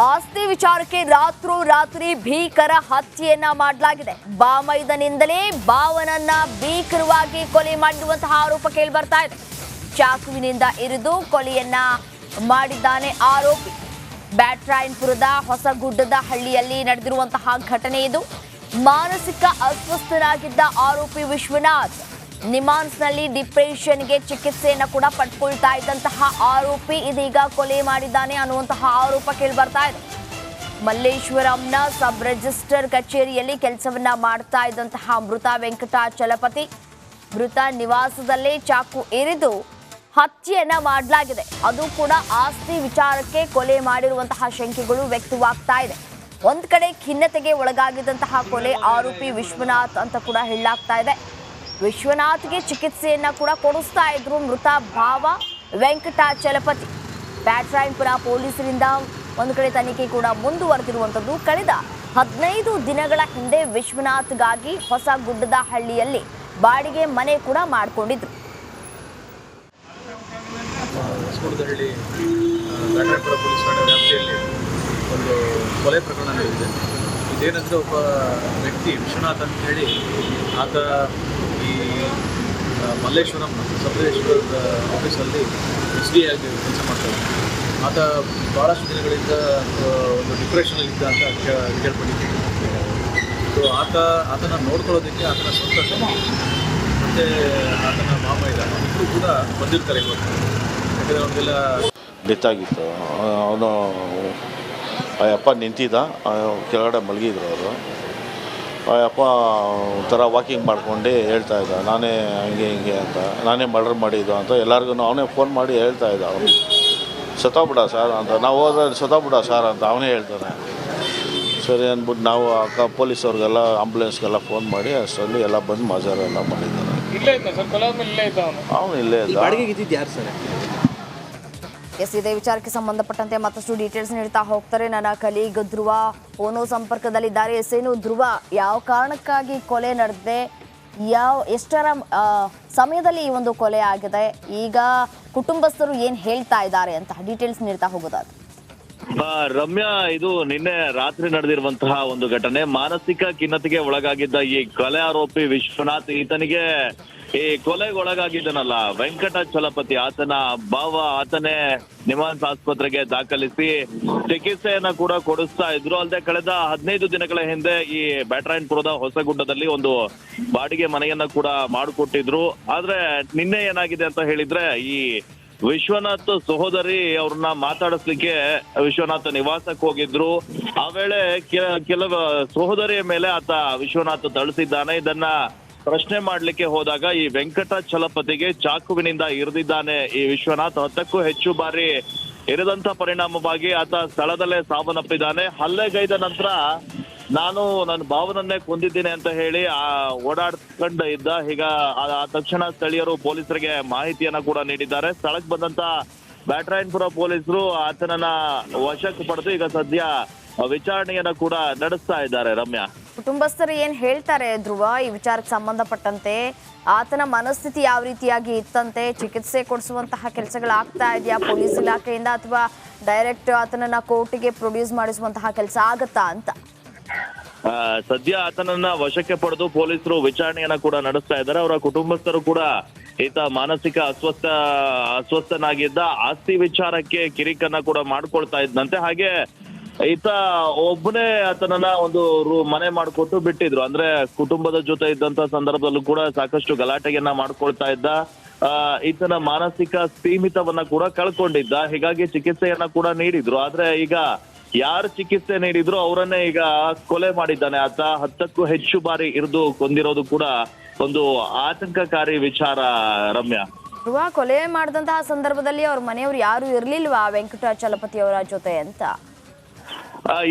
ಆಸ್ತಿ ವಿಚಾರಕ್ಕೆ ರಾತ್ರೋರಾತ್ರಿ ಭೀಕರ ಹತ್ಯೆಯನ್ನ ಮಾಡಲಾಗಿದೆ. ಬಾಮೈದನಿಂದಲೇ ಬಾವನನ್ನ ಭೀಕರವಾಗಿ ಕೊಲೆ ಮಾಡಿರುವಂತಹ ಆರೋಪ ಕೇಳಿ ಬರ್ತಾ ಇದೆ. ಚಾಕುವಿನಿಂದ ಇರಿದು ಕೊಲೆಯನ್ನ ಮಾಡಿದ್ದಾನೆ ಆರೋಪಿ. ಬ್ಯಾಟ್ರಾಯನ್ಪುರದ ಹೊಸಗುಡ್ಡದ ಹಳ್ಳಿಯಲ್ಲಿ ನಡೆದಿರುವಂತಹ ಘಟನೆ ಇದು. ಮಾನಸಿಕ ಅಸ್ವಸ್ಥನಾಗಿದ್ದ ಆರೋಪಿ ವಿಶ್ವನಾಥ್ ನಿಮಾನ್ಸ್ನಲ್ಲಿ ಡಿಪ್ರೆಷನ್ಗೆ ಚಿಕಿತ್ಸೆಯನ್ನು ಕೂಡ ಪಡ್ಕೊಳ್ತಾ ಇದ್ದಂತಹ ಆರೋಪಿ ಇದೀಗ ಕೊಲೆ ಮಾಡಿದ್ದಾನೆ ಅನ್ನುವಂತಹ ಆರೋಪ ಕೇಳಿ ಬರ್ತಾ ಇದೆ. ಮಲ್ಲೇಶ್ವರಂನ ಸಬ್ ರಿಜಿಸ್ಟರ್ ಕಚೇರಿಯಲ್ಲಿ ಕೆಲಸವನ್ನ ಮಾಡ್ತಾ ಇದ್ದಂತಹ ಮೃತ ವೆಂಕಟಾಚಲಪತಿ ಮೃತ ನಿವಾಸದಲ್ಲೇ ಚಾಕು ಇರಿದು ಹತ್ಯೆಯನ್ನ ಮಾಡಲಾಗಿದೆ. ಅದು ಕೂಡ ಆಸ್ತಿ ವಿಚಾರಕ್ಕೆ ಕೊಲೆ ಮಾಡಿರುವಂತಹ ಶಂಕೆಗಳು ವ್ಯಕ್ತವಾಗ್ತಾ ಇದೆ. ಒಂದ್ ಕಡೆ ಖಿನ್ನತೆಗೆ ಒಳಗಾಗಿದ್ದಂತಹ ಕೊಲೆ ಆರೋಪಿ ವಿಶ್ವನಾಥ್ ಅಂತ ಕೂಡ ಹೇಳಲಾಗ್ತಾ ಇದೆ. ವಿಶ್ವನಾಥ್ಗೆ ಚಿಕಿತ್ಸೆಯನ್ನ ಕೂಡ ಕೊಡಿಸ್ತಾ ಇದ್ರು ಮೃತ ಭಾವ ವೆಂಕಟಾಚಲಪತಿ. ಬ್ಯಾಟ್ರಾಯನ್ಪುರ ಪೊಲೀಸರಿಂದ ಒಂದು ಕಡೆ ತನಿಖೆ ಕೂಡ ಮುಂದುವರೆದಿರುವಂಥದ್ದು. ಕಳೆದ 15 ದಿನಗಳ ಹಿಂದೆ ವಿಶ್ವನಾಥ್ಗಾಗಿ ಹೊಸ ಗುಡ್ಡದ ಹಳ್ಳಿಯಲ್ಲಿ ಬಾಡಿಗೆ ಮನೆ ಕೂಡ ಮಾಡಿಕೊಂಡಿದ್ರು. ಹೊಸಗುಡ್ಡದಹಳ್ಳಿ ಬ್ಯಾಟ್ರಾಯನ್ಪುರ ಪೊಲೀಸ್ ಠಾಣೆ ವ್ಯಾಪ್ತಿಯಲ್ಲಿ ಒಂದು ಕೊಲೆ ಪ್ರಕರಣ ನಡೆದಿದೆ. ಇದೇನೆಂದರೆ ಒಬ್ಬ ವ್ಯಕ್ತಿ ವಿಶ್ವನಾಥ್ ಅಂತ ಹೇಳಿ ಆತ ಈ ಮಲ್ಲೇಶ್ವರಂ ಸಬ್ ರಿಜಿಸ್ಟರ್ ಆಫೀಸಲ್ಲಿ SDA ಆಗಿ ಕೆಲಸ ಮಾಡ್ತಾರೆ. ಆತ ಭಾಳಷ್ಟು ದಿನಗಳಿಂದ ಒಂದು ಡಿಪ್ರೆಷನಲ್ಲಿದ್ದ ಅಂತ ಕೇಳ್ಪಟ್ಟಿದ್ದೀನಿ. ಸೊ ಆತನ ನೋಡ್ಕೊಳ್ಳೋದಕ್ಕೆ ಆತನ ಸ್ವಂತ ತಂಗಿ ಮತ್ತು ಆತನ ಮಾಮೈದ ಇಬ್ಬರು ಕೂಡ ಬಂದಿರ್ತಾರೆ ಇವತ್ತು. ಯಾಕಂದರೆ ಅವ್ರಿಗೆಲ್ಲ ಡೆತ್ ಆಗಿತ್ತು. ಅವನು ಅಯ್ಯಪ್ಪ ನಿಂತಿದ್ದ, ಕೆಳಗಡೆ ಮಲಗಿದ್ರು ಅವರು. ಅಯ್ಯಪ್ಪ ಒಂಥರ ವಾಕಿಂಗ್ ಮಾಡ್ಕೊಂಡು ಹೇಳ್ತಾ ಇದ್ದ, ನಾನೇ ಹಂಗೆ ಹಿಂಗೆ ಅಂತ, ನಾನೇ ಮರ್ಡರ್ ಮಾಡಿದ್ದು ಅಂತ ಎಲ್ಲರಿಗೂ ಅವನೇ ಫೋನ್ ಮಾಡಿ ಹೇಳ್ತಾ ಇದ್ದ. ಅವನು ಸತ್ತೋಗ್ಬಿಡ ಸರ್ ಅಂತ, ನಾವು ಹೋದ್ರೆ ಸತ್ತೋಗ್ಬಿಡ ಸರ್ ಅಂತ ಅವನೇ ಹೇಳ್ತಾನೆ. ಸರಿ ಅಂದ್ಬಿಟ್ಟು ನಾವು ಪೊಲೀಸವ್ರಿಗೆಲ್ಲ ಆಂಬುಲೆನ್ಸ್ಗೆಲ್ಲ ಫೋನ್ ಮಾಡಿ ಅಷ್ಟರಲ್ಲಿ ಎಲ್ಲ ಬಂದು ಮಜಾರೆಲ್ಲ ಮಾಡಿದ್ದಾರೆ. ಅವನು ಇಲ್ಲೇ ಇದ್ದ. ಯಾರು ಸರ್? ಎಸ್, ಇದೇ ವಿಚಾರಕ್ಕೆ ಸಂಬಂಧಪಟ್ಟಂತೆ ಮತ್ತಷ್ಟು ಡೀಟೇಲ್ಸ್ ನೀಡ್ತಾ ಹೋಗ್ತಾರೆ ನನ್ನ ಕಲೀಗ್ ಧ್ರುವ. ಫೋನು ಸಂಪರ್ಕದಲ್ಲಿದ್ದಾರೆ. ಎಸ್ಸೇನು ಧ್ರುವ, ಯಾವ ಕಾರಣಕ್ಕಾಗಿ ಕೊಲೆ ನಡೆದಿದೆ, ಎಷ್ಟರ ಸಮಯದಲ್ಲಿ ಈ ಒಂದು ಕೊಲೆ ಆಗಿದೆ, ಈಗ ಕುಟುಂಬಸ್ಥರು ಏನು ಹೇಳ್ತಾ ಇದ್ದಾರೆ ಅಂತ ಡೀಟೇಲ್ಸ್ ನೀಡ್ತಾ ಹೋಗೋದಾದ್ರೆ? ರಮ್ಯಾ, ಇದು ನಿನ್ನೆ ರಾತ್ರಿ ನಡೆದಿರುವಂತಹ ಒಂದು ಘಟನೆ. ಮಾನಸಿಕ ಖಿನ್ನತೆಗೆ ಒಳಗಾಗಿದ್ದ ಈ ಕೊಲೆ ಆರೋಪಿ ವಿಶ್ವನಾಥ್, ಈತನಿಗೆ ಈ ಕೊಲೆಗೆ ಒಳಗಾಗಿದ್ದನಲ್ಲ ವೆಂಕಟಾಚಲಪತಿ, ಆತನ ಭಾವ, ಆತನೇ ನಿಮಾನ್ಸ್ ಆಸ್ಪತ್ರೆಗೆ ದಾಖಲಿಸಿ ಚಿಕಿತ್ಸೆಯನ್ನ ಕೂಡ ಕೊಡಿಸ್ತಾ ಇದ್ರು. ಅಲ್ಲದೆ ಕಳೆದ 15 ದಿನಗಳ ಹಿಂದೆ ಈ ಬ್ಯಾಟ್ರಾಯನ್ಪುರದ ಹೊಸಗುಡ್ಡದಲ್ಲಿ ಒಂದು ಬಾಡಿಗೆ ಮನೆಯನ್ನ ಕೂಡ ಮಾಡಿಕೊಟ್ಟಿದ್ರು. ಆದ್ರೆ ನಿನ್ನೆ ಏನಾಗಿದೆ ಅಂತ ಹೇಳಿದ್ರೆ, ಈ ವಿಶ್ವನಾಥ್ ಸಹೋದರಿ ಅವ್ರನ್ನ ಮಾತಾಡಿಸ್ಲಿಕ್ಕೆ ವಿಶ್ವನಾಥ್ ನಿವಾಸಕ್ಕೆ ಹೋಗಿದ್ರು. ಆ ವೇಳೆ ಕೆಲವು ಸಹೋದರಿಯ ಮೇಲೆ ಆತ ವಿಶ್ವನಾಥ್ ಥಳಿಸಿದ್ದಾನೆ. ಇದನ್ನ ಪ್ರಶ್ನೆ ಮಾಡ್ಲಿಕ್ಕೆ ಹೋದಾಗ ಈ ವೆಂಕಟಾಚಲಪತಿಗೆ ಚಾಕುವಿನಿಂದ ಇರಿದಿದ್ದಾನೆ ಈ ವಿಶ್ವನಾಥ್. 10ಕ್ಕೂ ಹೆಚ್ಚು ಬಾರಿ ಇರಿದಂತ ಪರಿಣಾಮವಾಗಿ ಆತ ಸ್ಥಳದಲ್ಲೇ ಸಾವನ್ನಪ್ಪಿದ್ದಾನೆ. ಹಲ್ಲೆಗೈದ ನಂತರ ನಾನು ನನ್ನ ಭಾವನನ್ನೇ ಕೊಂದಿದ್ದೀನಿ ಅಂತ ಹೇಳಿ ಓಡಾಡ್ಕೊಂಡು ಇದ್ದ. ಈಗ ಆ ತಕ್ಷಣ ಸ್ಥಳೀಯರು ಪೊಲೀಸರಿಗೆ ಮಾಹಿತಿಯನ್ನ ಕೂಡ ನೀಡಿದ್ದಾರೆ. ಸ್ಥಳಕ್ಕೆ ಬಂದಂತ ಬ್ಯಾಟ್ರಾಯನ್ಪುರ ಪೊಲೀಸರು ಆತನನ್ನ ವಶಕ್ಕೆ ಪಡೆದು ಈಗ ಸದ್ಯ ವಿಚಾರಣೆಯನ್ನ ಕೂಡ ನಡೆಸ್ತಾ ಇದ್ದಾರೆ. ರಮ್ಯಾ, ಕುಟುಂಬಸ್ಥರು ಏನ್ ಹೇಳ್ತಾರೆ ಧ್ರುವ ಈ ವಿಚಾರಕ್ಕೆ ಸಂಬಂಧಪಟ್ಟಂತೆ? ಆತನ ಮನಸ್ಥಿತಿ ಯಾವ ರೀತಿಯಾಗಿ ಇತ್ತಂತೆ? ಚಿಕಿತ್ಸೆ ಕೊಡಿಸುವಂತಹ ಕೆಲಸಗಳಾಗ್ತಾ ಇದೆಯಾ ಪೊಲೀಸ್ ಇಲಾಖೆಯಿಂದ, ಅಥವಾ ಡೈರೆಕ್ಟ್ ಆತನನ್ನ ಕೋರ್ಟಿಗೆ ಪ್ರೊಡ್ಯೂಸ್ ಮಾಡಿಸುವಂತಹ ಕೆಲಸ ಆಗತ್ತಾ ಅಂತ? ಸದ್ಯ ಆತನನ್ನ ವಶಕ್ಕೆ ಪಡೆದು ಪೊಲೀಸರು ವಿಚಾರಣೆಯನ್ನ ಕೂಡ ನಡೆಸ್ತಾ ಇದ್ದಾರೆ. ಅವರ ಕುಟುಂಬಸ್ಥರು ಕೂಡ ಈತ ಮಾನಸಿಕ ಅಸ್ವಸ್ಥನಾಗಿದ್ದ, ಆಸ್ತಿ ವಿಚಾರಕ್ಕೆ ಕಿರಿಕನ್ನ ಕೂಡ ಮಾಡ್ಕೊಳ್ತಾ ಇದ್ದಂತೆ. ಹಾಗೆ ಈತ ಒಬ್ಬನೇ ಆತನನ್ನ ಒಂದು ಮನೆ ಮಾಡಿಕೊಟ್ಟು ಬಿಟ್ಟಿದ್ರು. ಅಂದ್ರೆ ಕುಟುಂಬದ ಜೊತೆ ಇದ್ದಂತ ಸಂದರ್ಭದಲ್ಲೂ ಕೂಡ ಸಾಕಷ್ಟು ಗಲಾಟೆಯನ್ನ ಮಾಡ್ಕೊಳ್ತಾ ಇದ್ದ. ಈತನ ಮಾನಸಿಕ ಸ್ಥೀಮಿತವನ್ನ ಕೂಡ ಕಳ್ಕೊಂಡಿದ್ದ. ಹೀಗಾಗಿ ಚಿಕಿತ್ಸೆಯನ್ನ ಕೂಡ ನೀಡಿದ್ರು. ಆದ್ರೆ ಈಗ ಯಾರು ಚಿಕಿತ್ಸೆ ನೀಡಿದ್ರು ಅವರನ್ನೇ ಈಗ ಕೊಲೆ ಮಾಡಿದ್ದಾನೆ ಆತ. 10ಕ್ಕೂ ಹೆಚ್ಚು ಬಾರಿ ಇರಿದು ಕೊಂದಿರೋದು ಕೂಡ ಒಂದು ಆತಂಕಕಾರಿ ವಿಚಾರ. ರಮ್ಯಾ, ಧ್ರುವ, ಕೊಲೆ ಮಾಡಿದಂತಹ ಸಂದರ್ಭದಲ್ಲಿ ಅವ್ರ ಮನೆಯವರು ಯಾರು ಇರ್ಲಿಲ್ವಾ ವೆಂಕಟಾಚಲಪತಿ ಅವರ ಜೊತೆ ಅಂತ?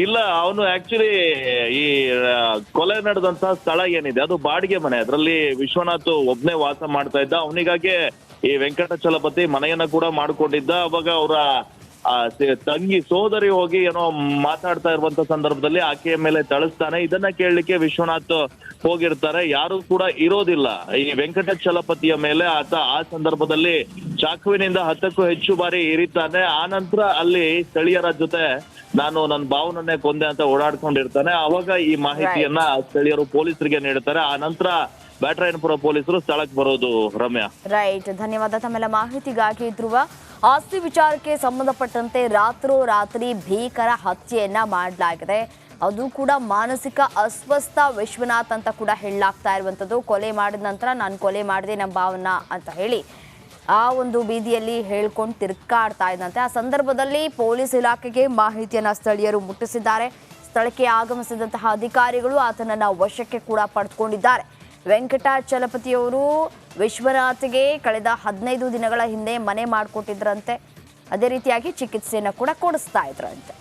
ಇಲ್ಲ, ಅವನು ಆಕ್ಚುಲಿ ಈ ಕೊಲೆ ನಡೆದಂತಹ ಸ್ಥಳ ಏನಿದೆ ಅದು ಬಾಡಿಗೆ ಮನೆ. ಅದರಲ್ಲಿ ವಿಶ್ವನಾಥ್ ಒಬ್ನೇ ವಾಸ ಮಾಡ್ತಾ ಇದ್ದ. ಅವನಿಗಾಗಿ ಈ ವೆಂಕಟಾಚಲಪತಿ ಮನೆಯನ್ನ ಕೂಡ ಮಾಡ್ಕೊಂಡಿದ್ದ. ಅವಾಗ ಅವರ ತಂಗಿ ಸೋದರಿ ಹೋಗಿ ಏನೋ ಮಾತಾಡ್ತಾ ಇರುವಂತ ಸಂದರ್ಭದಲ್ಲಿ ಆಕೆಯ ಮೇಲೆ ಥಳಿಸ್ತಾನೆ. ಇದನ್ನ ಕೇಳಲಿಕ್ಕೆ ವಿಶ್ವನಾಥ್ ಹೋಗಿರ್ತಾರೆ. ಯಾರು ಕೂಡ ಇರೋದಿಲ್ಲ. ಈ ವೆಂಕಟಾಚಲಪತಿಯ ಮೇಲೆ ಆತ ಆ ಸಂದರ್ಭದಲ್ಲಿ ಚಾಕುವಿನಿಂದ 10ಕ್ಕೂ ಹೆಚ್ಚು ಬಾರಿ ಇರಿತಾನೆ. ಆ ನಂತರ ಅಲ್ಲಿ ಸ್ಥಳೀಯರ ಜೊತೆ ನಾನು ನನ್ನ ಭಾವನನ್ನೇ ಕೊಂದೆ ಅಂತ ಓಡಾಡ್ಕೊಂಡಿರ್ತಾನೆ. ಅವಾಗ ಈ ಮಾಹಿತಿಯನ್ನ ಸ್ಥಳೀಯರು ಪೊಲೀಸರಿಗೆ ನೀಡ್ತಾರೆ. ಆ ನಂತರ ಬ್ಯಾಟರಾಯನಪುರ ಪೊಲೀಸರು ಸ್ಥಳಕ್ಕೆ ಬರೋದು. ರಮ್ಯಾ, ರೈಟ್, ಧನ್ಯವಾದ ತಮ್ಮೆಲ್ಲ ಮಾಹಿತಿಗಾಗಿ. ಧ್ರುವ, ಆಸ್ತಿ ವಿಚಾರಕ್ಕೆ ಸಂಬಂಧಪಟ್ಟಂತೆ ರಾತ್ರೋರಾತ್ರಿ ಭೀಕರ ಹತ್ಯೆಯನ್ನ ಮಾಡಲಾಗಿದೆ. ಅದು ಕೂಡ ಮಾನಸಿಕ ಅಸ್ವಸ್ಥ ವಿಶ್ವನಾಥ್ ಅಂತ ಕೂಡ ಹೇಳಲಾಗ್ತಾ ಇರುವಂಥದ್ದು. ಕೊಲೆ ಮಾಡಿದ ನಂತರ ನಾನು ಕೊಲೆ ಮಾಡಿದೆ ನಮ್ಮ ಭಾವನ ಅಂತ ಹೇಳಿ ಆ ಒಂದು ಬೀದಿಯಲ್ಲಿ ಹೇಳ್ಕೊಂಡು ತಿರ್ಕಾಡ್ತಾ ಇದ್ದಂತೆ. ಆ ಸಂದರ್ಭದಲ್ಲಿ ಪೊಲೀಸ್ ಇಲಾಖೆಗೆ ಮಾಹಿತಿಯನ್ನು ಸ್ಥಳೀಯರು ಮುಟ್ಟಿಸಿದ್ದಾರೆ. ಸ್ಥಳಕ್ಕೆ ಆಗಮಿಸಿದಂತಹ ಅಧಿಕಾರಿಗಳು ಆತನನ್ನು ವಶಕ್ಕೆ ಕೂಡ ಪಡೆದುಕೊಂಡಿದ್ದಾರೆ. ವೆಂಕಟಾಚಲಪತಿಯವರು ವಿಶ್ವನಾಥ್ಗೆ ಕಳೆದ 15 ದಿನಗಳ ಹಿಂದೆ ಮನೆ ಮಾಡಿಕೊಟ್ಟಿದ್ರಂತೆ. ಅದೇ ರೀತಿಯಾಗಿ ಚಿಕಿತ್ಸೆಯನ್ನು ಕೂಡ ಕೊಡಿಸ್ತಾ ಇದ್ರಂತೆ.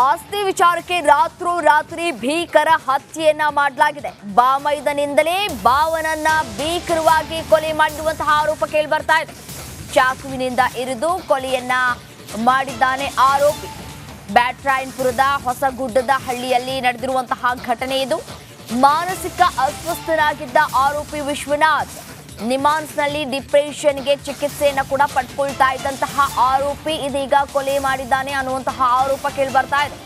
ಆಸ್ತಿ ವಿಚಾರಕ್ಕೆ ರಾತ್ರೋರಾತ್ರಿ ಭೀಕರ ಹತ್ಯೆಯನ್ನ ಮಾಡಲಾಗಿದೆ. ಬಾಮೈದನಿಂದಲೇ ಭಾವನನ್ನ ಭೀಕರವಾಗಿ ಕೊಲೆ ಮಾಡಿರುವಂತಹ ಆರೋಪ ಕೇಳಿ ಬರ್ತಾ ಇದೆ. ಚಾಕುವಿನಿಂದ ಇರಿದು ಕೊಲೆಯನ್ನ ಮಾಡಿದ್ದಾನೆ ಆರೋಪಿ. ಬ್ಯಾಟರಾಯನಪುರದ ಹೊಸಗುಡ್ಡದ ಹಳ್ಳಿಯಲ್ಲಿ ನಡೆದಿರುವಂತಹ ಘಟನೆ ಇದು. ಮಾನಸಿಕ ಅಸ್ವಸ್ಥನಾಗಿದ್ದ ಆರೋಪಿ ವಿಶ್ವನಾಥ್ ನಿಮಾನ್ಸ್ನಲ್ಲಿ ಡಿಪ್ರೆಷನ್ಗೆ ಚಿಕಿತ್ಸೆಯನ್ನು ಕೂಡ ಪಡ್ಕೊಳ್ತಾ ಇದ್ದಂತಹ ಆರೋಪಿ ಇದೀಗ ಕೊಲೆ ಮಾಡಿದ್ದಾನೆ ಅನ್ನುವಂತಹ ಆರೋಪ ಕೇಳಿ ಬರ್ತಾ ಇದೆ.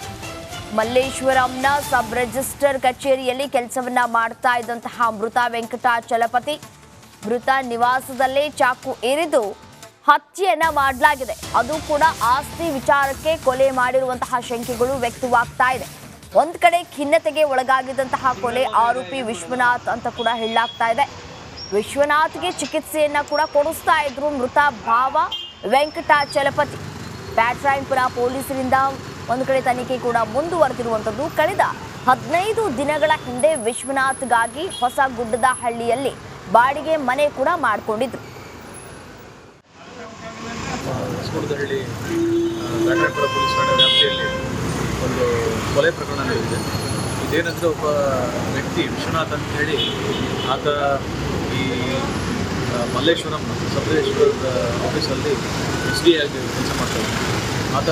ಮಲ್ಲೇಶ್ವರಂನ ಸಬ್ ರಿಜಿಸ್ಟರ್ ಕಚೇರಿಯಲ್ಲಿ ಕೆಲಸವನ್ನ ಮಾಡ್ತಾ ಇದ್ದಂತಹ ಮೃತ ವೆಂಕಟಾಚಲಪತಿ ಮೃತ ನಿವಾಸದಲ್ಲೇ ಚಾಕು ಇರಿದು ಹತ್ಯೆಯನ್ನ ಮಾಡಲಾಗಿದೆ. ಅದು ಕೂಡ ಆಸ್ತಿ ವಿಚಾರಕ್ಕೆ ಕೊಲೆ ಮಾಡಿರುವಂತಹ ಶಂಕೆಗಳು ವ್ಯಕ್ತವಾಗ್ತಾ ಇದೆ. ಒಂದ್ ಕಡೆ ಖಿನ್ನತೆಗೆ ಒಳಗಾಗಿದ್ದಂತಹ ಕೊಲೆ ಆರೋಪಿ ವಿಶ್ವನಾಥ್ ಅಂತ ಕೂಡ ಹೇಳಲಾಗ್ತಾ ಇದೆ. ವಿಶ್ವನಾಥ್ಗೆ ಚಿಕಿತ್ಸೆಯನ್ನ ಕೂಡ ಕೊಡಿಸ್ತಾ ಇದ್ರು ಮೃತ ಭಾವ ವೆಂಕಟಾಚಲಪತಿ. ಬ್ಯಾಟರಾಯನಪುರ ಪೊಲೀಸರಿಂದ ಒಂದು ಕಡೆ ತನಿಖೆ ಕೂಡ ಮುಂದುವರೆದಿರುವಂಥದ್ದು. ಕಳೆದ 15 ದಿನಗಳ ಹಿಂದೆ ವಿಶ್ವನಾಥ್ಗಾಗಿ ಹೊಸಗುಡ್ಡದ ಹಳ್ಳಿಯಲ್ಲಿ ಬಾಡಿಗೆ ಮನೆ ಕೂಡ ಮಾಡಿಕೊಂಡಿದ್ರು. ಹೊಸಗುಡ್ಡದಹಳ್ಳಿ ಬ್ಯಾಟರಾಯನಪುರ ಪೊಲೀಸ್ ಠಾಣೆ ವ್ಯಾಪ್ತಿಯಲ್ಲಿ ಒಂದು ಕೊಲೆ ಪ್ರಕರಣ ನಡೆದಿದೆ. ಇದೇನೆಂದರೆ ಒಬ್ಬ ವ್ಯಕ್ತಿ ವಿಶ್ವನಾಥ್ ಅಂತ ಹೇಳಿ ಆತ ಈ ಮಲ್ಲೇಶ್ವರಂ ಸಬ್ ರಿಜಿಸ್ಟರ್ ಆಫೀಸಲ್ಲಿ SDA ಆಗಿ ಕೆಲಸ ಮಾಡ್ತಾರೆ. ಆತ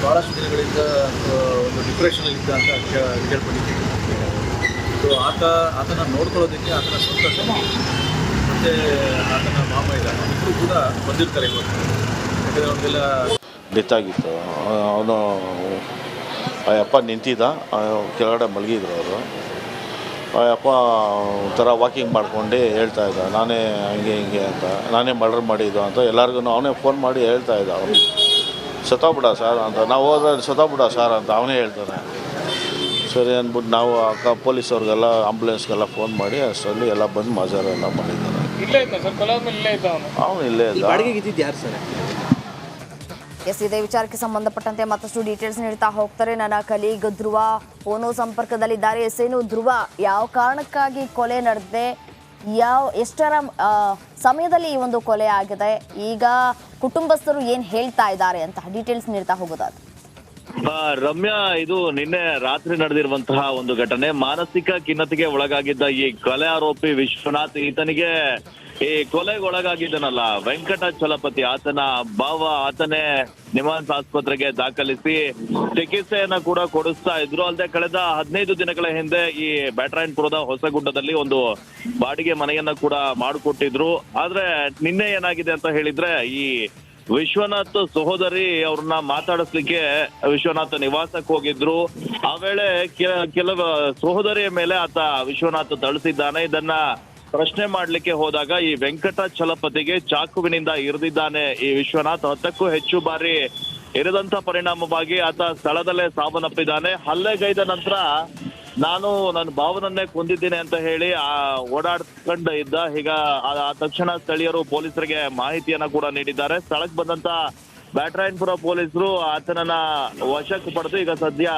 ಭಾಳಷ್ಟು ದಿನಗಳಿಂದ ಒಂದು ಡಿಪ್ರೆಷನಲ್ಲಿದ್ದ ಅಂತ ಕೇಳ್ಪಟ್ಟಿದ್ದೀನಿ. ಸೊ ಆತನ ನೋಡ್ಕೊಳ್ಳೋದಕ್ಕೆ ಆತನ ಸ್ವಂತ ತಂಗಿ ಮತ್ತು ಆತನ ಮಾಮ ಇದ್ದಾನೆ, ಇಬ್ಬರು ಕೂಡ ಬಂದಿರ್ತಾರೆ ಇವತ್ತು. ಯಾಕಂದರೆ ಅವ್ರಿಗೆಲ್ಲ ಡೆತ್ ಆಗಿತ್ತು. ಅವನು ಆ ಅಪ್ಪ ನಿಂತಿದ್ದ, ಕೆಳಗಡೆ ಮಲಗಿದ್ರು ಅವರು. ಆ ಅಪ್ಪ ಒಂಥರ ವಾಕಿಂಗ್ ಮಾಡ್ಕೊಂಡು ಹೇಳ್ತಾ ಇದ್ದ, ನಾನೇ ಹಂಗೆ ಹಿಂಗೆ ಅಂತ, ನಾನೇ ಮರ್ಡರ್ ಮಾಡಿದ್ದು ಅಂತ ಎಲ್ಲರಿಗೂ ಅವನೇ ಫೋನ್ ಮಾಡಿ ಹೇಳ್ತಾ ಇದ್ದ. ಅವನು ಸತ್ತೋಗ್ಬಿಡ ಸರ್ ಅಂತ, ನಾವು ಹೋದ್ರೆ ಸತ್ತೋಗ್ಬಿಡ ಸರ್ ಅಂತ ಅವನೇ ಹೇಳ್ತಾನೆ. ಸರಿ ಅಂದ್ಬಿಟ್ಟು ನಾವು ಪೊಲೀಸವ್ರಿಗೆಲ್ಲ ಆಂಬುಲೆನ್ಸ್ಗೆಲ್ಲ ಫೋನ್ ಮಾಡಿ ಅಷ್ಟರಲ್ಲಿ ಎಲ್ಲ ಬಂದು ಮಜಾರ ಎಲ್ಲ ಮಾಡಿದ್ದಾರೆ. ಅವನು ಇಲ್ಲೇ ಇದ್ದ. ಎಸ್, ಇದೇ ವಿಚಾರಕ್ಕೆ ಸಂಬಂಧಪಟ್ಟಂತೆ ಮತ್ತಷ್ಟು ಡೀಟೇಲ್ಸ್ ನೀಡ್ತಾ ಹೋಗ್ತಾರೆ ನನ್ನ ಕಲೀಗ್ ಧ್ರುವ. ಫೋನು ಸಂಪರ್ಕದಲ್ಲಿದ್ದಾರೆ. ಎಸ್ಸೇನು ಧ್ರುವ, ಯಾವ ಕಾರಣಕ್ಕಾಗಿ ಕೊಲೆ ನಡೆದಿದೆ, ಎಷ್ಟರ ಸಮಯದಲ್ಲಿ ಈ ಒಂದು ಕೊಲೆ ಆಗಿದೆ, ಈಗ ಕುಟುಂಬಸ್ಥರು ಏನು ಹೇಳ್ತಾ ಇದ್ದಾರೆ ಅಂತ ಡೀಟೇಲ್ಸ್ ನೀಡ್ತಾ ಹೋಗೋದಾದ್ರೆ? ರಮ್ಯಾ, ಇದು ನಿನ್ನೆ ರಾತ್ರಿ ನಡೆದಿರುವಂತಹ ಒಂದು ಘಟನೆ. ಮಾನಸಿಕ ಖಿನ್ನತೆಗೆ ಒಳಗಾಗಿದ್ದ ಈ ಕೊಲೆ ಆರೋಪಿ ವಿಶ್ವನಾಥ್, ಈತನಿಗೆ ಈ ಕೊಲೆಗೆ ಒಳಗಾಗಿದ್ದನಲ್ಲ ವೆಂಕಟಾಚಲಪತಿ, ಆತನ ಭಾವ, ಆತನೇ ನಿಮಾನ್ಸ್ ಆಸ್ಪತ್ರೆಗೆ ದಾಖಲಿಸಿ ಚಿಕಿತ್ಸೆಯನ್ನ ಕೂಡ ಕೊಡಿಸ್ತಾ ಇದ್ರು. ಅಲ್ಲದೆ ಕಳೆದ 15 ದಿನಗಳ ಹಿಂದೆ ಈ ಬ್ಯಾಟರಾಯನಪುರದ ಹೊಸಗುಡ್ಡದಲ್ಲಿ ಒಂದು ಬಾಡಿಗೆ ಮನೆಯನ್ನ ಕೂಡ ಮಾಡಿಕೊಟ್ಟಿದ್ರು. ಆದ್ರೆ ನಿನ್ನೆ ಏನಾಗಿದೆ ಅಂತ ಹೇಳಿದ್ರೆ, ಈ ವಿಶ್ವನಾಥ್ ಸಹೋದರಿ ಅವ್ರನ್ನ ಮಾತಾಡಿಸ್ಲಿಕ್ಕೆ ವಿಶ್ವನಾಥ್ ನಿವಾಸಕ್ಕೆ ಹೋಗಿದ್ರು. ಆ ವೇಳೆ ಕೆಲವು ಸಹೋದರಿಯ ಮೇಲೆ ಆತ ವಿಶ್ವನಾಥ್ ಥಳಿಸಿದ್ದಾನೆ. ಇದನ್ನ ಪ್ರಶ್ನೆ ಮಾಡ್ಲಿಕ್ಕೆ ಹೋದಾಗ ಈ ವೆಂಕಟಾಚಲಪತಿಗೆ ಚಾಕುವಿನಿಂದ ಇರಿದಿದ್ದಾನೆ ಈ ವಿಶ್ವನಾಥ್. 10ಕ್ಕೂ ಹೆಚ್ಚು ಬಾರಿ ಇರಿದಂತ ಪರಿಣಾಮವಾಗಿ ಆತ ಸ್ಥಳದಲ್ಲೇ ಸಾವನ್ನಪ್ಪಿದ್ದಾನೆ. ಹಲ್ಲೆಗೈದ ನಂತರ ನಾನು ನನ್ನ ಭಾವನನ್ನೇ ಕೊಂದಿದ್ದೇನೆ ಅಂತ ಹೇಳಿ ಓಡಾಡ್ಕೊಂಡು ಇದ್ದ. ಈಗ ಆ ತಕ್ಷಣ ಸ್ಥಳೀಯರು ಪೊಲೀಸರಿಗೆ ಮಾಹಿತಿಯನ್ನ ಕೂಡ ನೀಡಿದ್ದಾರೆ. ಸ್ಥಳಕ್ಕೆ ಬಂದಂತ ಬ್ಯಾಟರಾಯನಪುರ ಪೊಲೀಸರು ಆತನನ್ನ ವಶಕ್ಕೆ ಪಡೆದು ಈಗ ಸದ್ಯ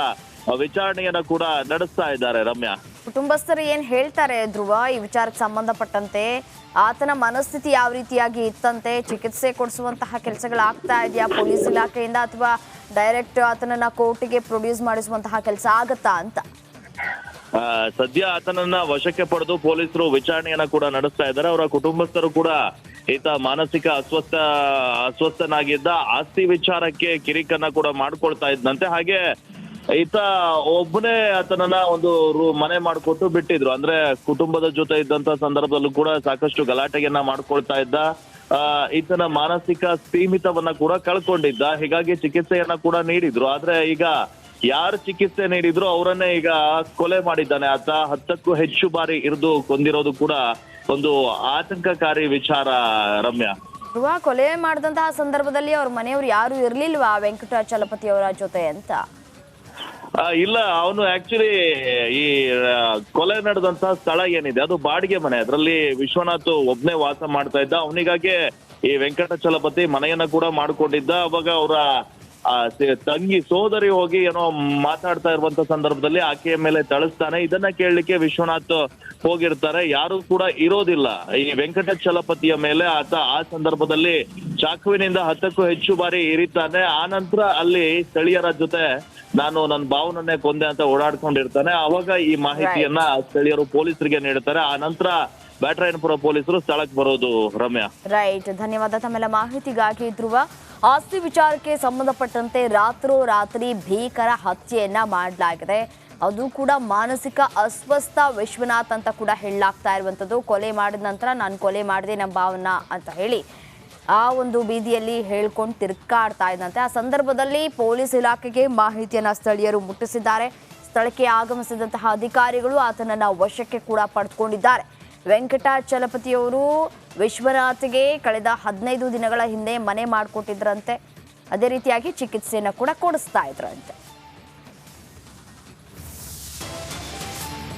ವಿಚಾರಣೆಯನ್ನ ಕೂಡ ನಡೆಸ್ತಾ ಇದ್ದಾರೆ. ರಮ್ಯಾ, ಕುಟುಂಬಸ್ಥರು ಏನ್ ಹೇಳ್ತಾರೆ ಧ್ರುವ ಈ ವಿಚಾರಕ್ಕೆ ಸಂಬಂಧಪಟ್ಟಂತೆ? ಆತನ ಮನಸ್ಥಿತಿ ಯಾವ ರೀತಿಯಾಗಿ ಇತ್ತಂತೆ? ಚಿಕಿತ್ಸೆ ಕೊಡಿಸುವಂತಹ ಕೆಲಸಗಳಾಗ್ತಾ ಇದೆಯಾ ಪೊಲೀಸ್ ಇಲಾಖೆಯಿಂದ, ಅಥವಾ ಡೈರೆಕ್ಟ್ ಆತನನ್ನ ಕೋರ್ಟಿಗೆ ಪ್ರೊಡ್ಯೂಸ್ ಮಾಡಿಸುವಂತಹ ಕೆಲಸ ಆಗತ್ತಾ ಅಂತ? ಸದ್ಯ ಆತನನ್ನ ವಶಕ್ಕೆ ಪಡೆದು ಪೊಲೀಸರು ವಿಚಾರಣೆಯನ್ನ ಕೂಡ ನಡೆಸ್ತಾ ಇದ್ದಾರೆ. ಅವರ ಕುಟುಂಬಸ್ಥರು ಕೂಡ ಈತ ಮಾನಸಿಕ ಅಸ್ವಸ್ಥನಾಗಿದ್ದ. ಆಸ್ತಿ ವಿಚಾರಕ್ಕೆ ಕಿರಿಕನ್ನ ಕೂಡ ಮಾಡ್ಕೊಳ್ತಾ ಇದ್ದಂತೆ. ಹಾಗೆ ಈತ ಒಬ್ಬನೇ ಆತನನ್ನ ಒಂದು ಮನೆ ಮಾಡ್ಕೊಟ್ಟು ಬಿಟ್ಟಿದ್ರು. ಅಂದ್ರೆ ಕುಟುಂಬದ ಜೊತೆ ಇದ್ದಂತ ಸಂದರ್ಭದಲ್ಲೂ ಕೂಡ ಸಾಕಷ್ಟು ಗಲಾಟೆಯನ್ನ ಮಾಡ್ಕೊಳ್ತಾ ಇದ್ದ. ಈತನ ಮಾನಸಿಕ ಸ್ಥೀಮಿತವನ್ನ ಕೂಡ ಕಳ್ಕೊಂಡಿದ್ದ. ಹೀಗಾಗಿ ಚಿಕಿತ್ಸೆಯನ್ನ ಕೂಡ ನೀಡಿದ್ರು. ಆದ್ರೆ ಈಗ ಯಾರು ಚಿಕಿತ್ಸೆ ನೀಡಿದ್ರು ಅವರನ್ನೇ ಈಗ ಕೊಲೆ ಮಾಡಿದ್ದಾನೆ ಆತ. 10ಕ್ಕೂ ಹೆಚ್ಚು ಬಾರಿ ಇರಿದು ಕೊಂದಿರೋದು ಕೂಡ ಒಂದು ಆತಂಕಕಾರಿ ವಿಚಾರ ರಮ್ಯಾ. ಧ್ರುವ ಕೊಲೆ ಮಾಡಿದಂತಹ ಸಂದರ್ಭದಲ್ಲಿ ಅವ್ರ ಮನೆಯವರು ಯಾರು ಇರ್ಲಿಲ್ವಾ ವೆಂಕಟಾಚಲಪತಿ ಅವರ ಜೊತೆ ಅಂತ? ಇಲ್ಲ, ಅವನು ಆಕ್ಚುಲಿ ಈ ಕೊಲೆ ನಡೆದಂತಹ ಸ್ಥಳ ಏನಿದೆ ಅದು ಬಾಡಿಗೆ ಮನೆ. ಅದರಲ್ಲಿ ವಿಶ್ವನಾಥ್ ಒಬ್ನೇ ವಾಸ ಮಾಡ್ತಾ ಇದ್ದ. ಅವನಿಗಾಗಿ ಈ ವೆಂಕಟಾಚಲಪತಿ ಮನೆಯನ್ನ ಕೂಡ ಮಾಡ್ಕೊಂಡಿದ್ದ. ಅವಾಗ ಅವರ ತಂಗಿ ಸೋದರಿ ಹೋಗಿ ಏನೋ ಮಾತಾಡ್ತಾ ಇರುವಂತ ಸಂದರ್ಭದಲ್ಲಿ ಆಕೆಯ ಮೇಲೆ ತಳಿಸ್ತಾನೆ. ಇದನ್ನ ಕೇಳಲಿಕ್ಕೆ ವಿಶ್ವನಾಥ್ ಹೋಗಿರ್ತಾರೆ. ಯಾರು ಕೂಡ ಇರೋದಿಲ್ಲ. ಈ ವೆಂಕಟಾಚಲಪತಿಯ ಮೇಲೆ ಆತ ಆ ಸಂದರ್ಭದಲ್ಲಿ ಚಾಕುವಿನಿಂದ 10ಕ್ಕೂ ಹೆಚ್ಚು ಬಾರಿ ಇರಿತಾನೆ. ಆ ನಂತರ ಅಲ್ಲಿ ಸ್ಥಳೀಯರ ಜೊತೆ ನಾನು ನನ್ನ ಭಾವನನ್ನೇ ಕೊಂದೆ ಅಂತ ಓಡಾಡ್ಕೊಂಡಿರ್ತಾನೆ. ಅವಾಗ ಈ ಮಾಹಿತಿಯನ್ನ ಸ್ಥಳೀಯರು ಪೊಲೀಸರಿಗೆ ನೀಡ್ತಾರೆ. ಆ ನಂತರ ಬ್ಯಾಟರಾಯನಪುರ ಪೊಲೀಸರು ಸ್ಥಳಕ್ಕೆ ಬರೋದು ರಮ್ಯಾ. ರೈಟ್, ಧನ್ಯವಾದ ತಮ್ಮೆಲ್ಲ ಮಾಹಿತಿಗಾಗಿ ಧ್ರುವ. ಆಸ್ತಿ ವಿಚಾರಕ್ಕೆ ಸಂಬಂಧಪಟ್ಟಂತೆ ರಾತ್ರೋರಾತ್ರಿ ಭೀಕರ ಹತ್ಯೆಯನ್ನ ಮಾಡಲಾಗಿದೆ. ಅದು ಕೂಡ ಮಾನಸಿಕ ಅಸ್ವಸ್ಥ ವಿಶ್ವನಾಥ್ ಅಂತ ಕೂಡ ಹೇಳಲಾಗ್ತಾ ಇರುವಂಥದ್ದು. ಕೊಲೆ ಮಾಡಿದ ನಂತರ ನಾನು ಕೊಲೆ ಮಾಡಿದೆ ನಮ್ಮ ಭಾವನ ಅಂತ ಹೇಳಿ ಆ ಒಂದು ಬೀದಿಯಲ್ಲಿ ಹೇಳ್ಕೊಂಡು ತಿರ್ಗಾಡ್ತಾ ಇದ್ದಂತೆ. ಆ ಸಂದರ್ಭದಲ್ಲಿ ಪೊಲೀಸ್ ಇಲಾಖೆಗೆ ಮಾಹಿತಿಯನ್ನ ಸ್ಥಳೀಯರು ಮುಟ್ಟಿಸಿದ್ದಾರೆ. ಸ್ಥಳಕ್ಕೆ ಆಗಮಿಸಿದಂತಹ ಅಧಿಕಾರಿಗಳು ಆತನನ್ನ ವಶಕ್ಕೆ ಕೂಡ ಪಡೆದುಕೊಂಡಿದ್ದಾರೆ. ವೆಂಕಟಾಚಲಪತಿಯವರು ವಿಶ್ವನಾಥ್ಗೆ ಕಳೆದ 15 ದಿನಗಳ ಹಿಂದೆ ಮನೆ ಮಾಡಿಕೊಟ್ಟಿದ್ರಂತೆ. ಅದೇ ರೀತಿಯಾಗಿ ಚಿಕಿತ್ಸೆಯನ್ನು ಕೂಡ ಕೊಡಿಸ್ತಾ ಇದ್ರಂತೆ.